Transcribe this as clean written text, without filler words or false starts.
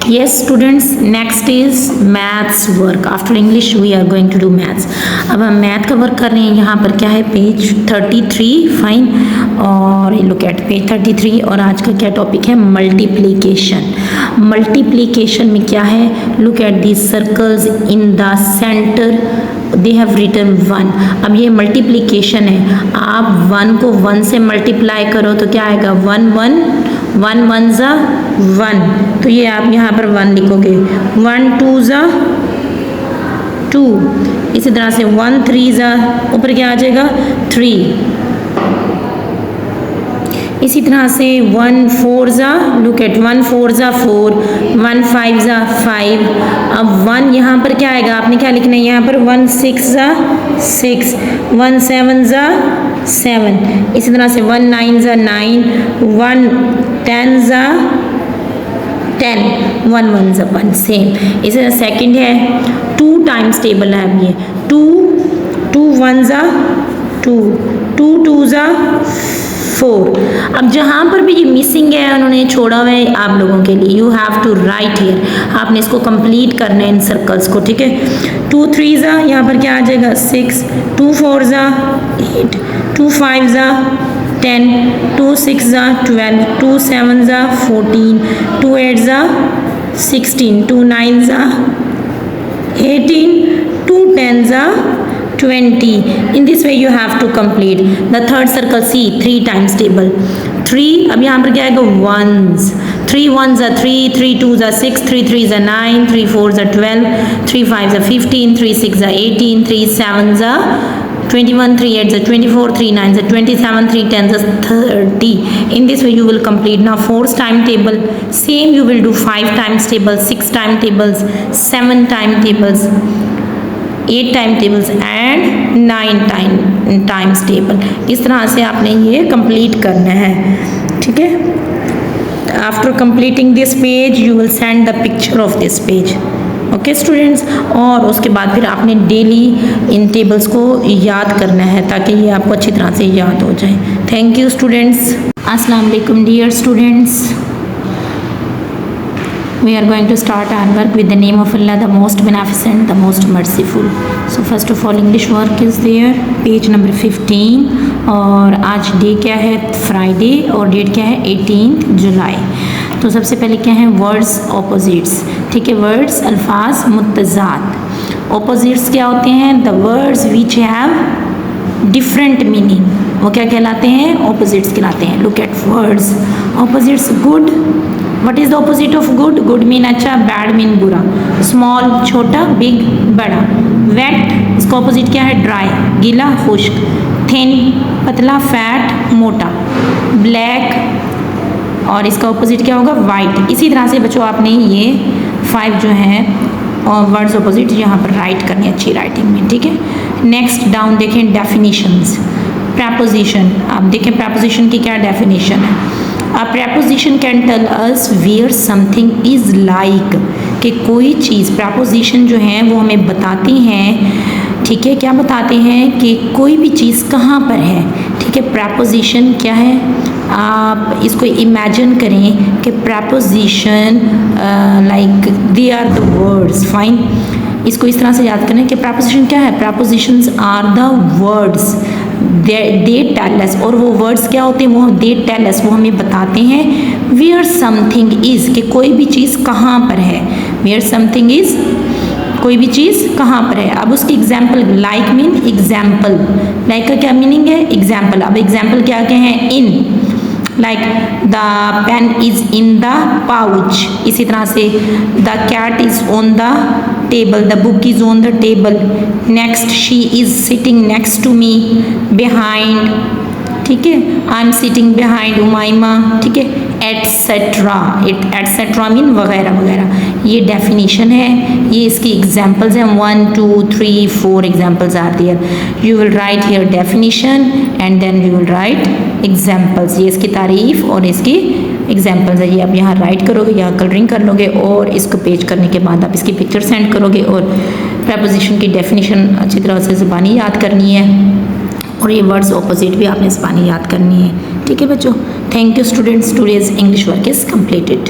Yes students, next is maths work. After English we are going to do maths. अब हम math का work कर रहे हैं. यहाँ पर क्या है, पेज 33 फाइन. और लुक एट पेज 33. और आज का क्या टॉपिक है, मल्टीप्लीकेशन. मल्टीप्लीकेशन में क्या है, look at these circles in the centre they have written 1. अब ये मल्टीप्लीकेशन है. आप 1 को 1 से मल्टीप्लाई करो तो क्या आएगा, 1 1 ज़ा 1. तो ये आप यहाँ पर 1 लिखोगे. 1 2 ज़ा 2. इसी तरह से 1 3 ज़ा ऊपर क्या आ जाएगा 3. इसी तरह से 1 4 ज़ा, लुक एट 1 4 ज़ा 4. 1 5 ज़ा 5. अब 1 यहाँ पर क्या आएगा, आपने क्या लिखना है यहाँ पर, 1 6 ज़ा 6. 1 7 ज़ा 7. इसी तरह से 1 9 ज़ा 9. 1 10 ज़ा 10. 1 1 ज़ा 1. सेम. इसी तरह सेकंड है 2 टाइम्स टेबल है. अब ये 2 1 ज़ा 2. 2 2 ज़ा 4. अब जहाँ पर भी ये मिसिंग है उन्होंने छोड़ा हुआ है आप लोगों के लिए. You have to write here. आपने इसको कंप्लीट करना है इन सर्कल्स को, ठीक है. 2 3 ज़ा यहाँ पर क्या आ जाएगा 6. 2 4 ज़ा 8. 2 5 ज़ा 10. 2 6 ज़ा 12. 2 7 ज़ा 14. 2 8 ज़ा 16. 2 9 ज़ा 18. 2 10 ज़ा 20. In this way you have to complete the third circle. See 3 times table. 3. अब यहाँ पर क्या आएगा, ones. 3 1 ज़ा 3. 3 2 ज़ा 6. 3 3 ज़ा 9. 3 4 ज़ा 12. 3 5 ज़ा 15. 3 6 ज़ा 18. 3 7 ज़ा 21. 3 8 ज़ा 24. 3 9 ज़ा 27. 3 10 ज़ा 30. In this way you will complete. Now 4th time table. Same you will do 5 times table, 6 time tables, 7 time tables, 8 time tables and 9 times table. इस तरह से आपने ये कंप्लीट करना है, ठीक है. After completing this page you will send the picture of this page. Okay students. और उसके बाद फिर आपने डेली इन टेबल्स को याद करना है ताकि ये आपको अच्छी तरह से याद हो जाए. Thank you students. अस्सलाम वालेकुम dear students. We are going to start our work with the name of Allah, the most beneficent, the most merciful. So first of all English work is there, page number 15. और आज day क्या है, Friday. और date क्या है, 18 जुलाई. तो सबसे पहले क्या है, वर्ड्स ऑपोजिट्स. ठीक है, वर्ड्स अल्फाज मुतज़ाद. ऑपोजिट्स क्या होते हैं, the words which have different meaning. वो क्या कहलाते हैं, ऑपोजिट्स कहलाते हैं. Look at words opposites. Good, what is the opposite of good. Good mean अच्छा, बैड मीन बुरा. स्मॉल छोटा, बिग बड़ा. वेट इसका ऑपोजिट क्या है, ड्राई गीला खुश्क. थिन पतला, फैट मोटा. ब्लैक और इसका ऑपोजिट क्या होगा, वाइट. इसी तरह से बच्चों आपने ये 5 जो हैं और वर्ड्स ऑपोजिट यहाँ पर राइट करनी है अच्छी राइटिंग में, ठीक है. नेक्स्ट डाउन देखें, डेफिनेशंस. प्रैपोजिशन. आप देखें प्रैपोजिशन की क्या डेफिनेशन है. A preposition can tell us where something is like. कि कोई चीज़, प्रैपोजिशन जो है वो हमें बताती हैं, ठीक है. क्या बताते हैं कि कोई भी चीज़ कहाँ पर है, ठीक है. प्रैपोजिशन क्या है, आप इसको इमेजिन करें कि preposition like they are the words. Fine. इसको इस तरह से याद करें कि प्रैपोजिशन क्या है, prepositions are the words they tell us. और वो वर्ड्स क्या होते हैं, वो दे टेल अस, वो हमें बताते हैं वेयर समथिंग इज़, कि कोई भी चीज़ कहाँ पर है. वेयर समथिंग इज़, कोई भी चीज़ कहाँ पर है. अब उसकी example, like mean example. Like का क्या मीनिंग है, एग्जाम्पल. अब एग्जाम्पल क्या क्या है, in. Like the pen is in the pouch. इसी तरह से the cat is on the table. The book is on the table. Next, she is sitting next to me. Behind, ठीक है. I am sitting behind Umaima, ठीक है. Etcetera. Etcetera mean वगैरह वगैरह. ये डेफिनेशन है, ये इसकी एग्जाम्पल्स हैं. 1 2 3 4 examples are there. You will write here definition and then you will write examples. ये इसकी तारीफ और इसकी एग्जाम्पल्स है. ये आप यहाँ राइट करोगे, यहाँ कलरिंग कर लोगे और इसको पेज करने के बाद आप इसकी पिक्चर सेंड करोगे. और प्रैपोजिशन की डेफिनेशन अच्छी तरह से ज़बानी याद करनी है और ये वर्ड्स ऑपोजिट भी आपने ज़बानी याद करनी है, ठीक है बच्चों. Thank you students. Today's English work is completed.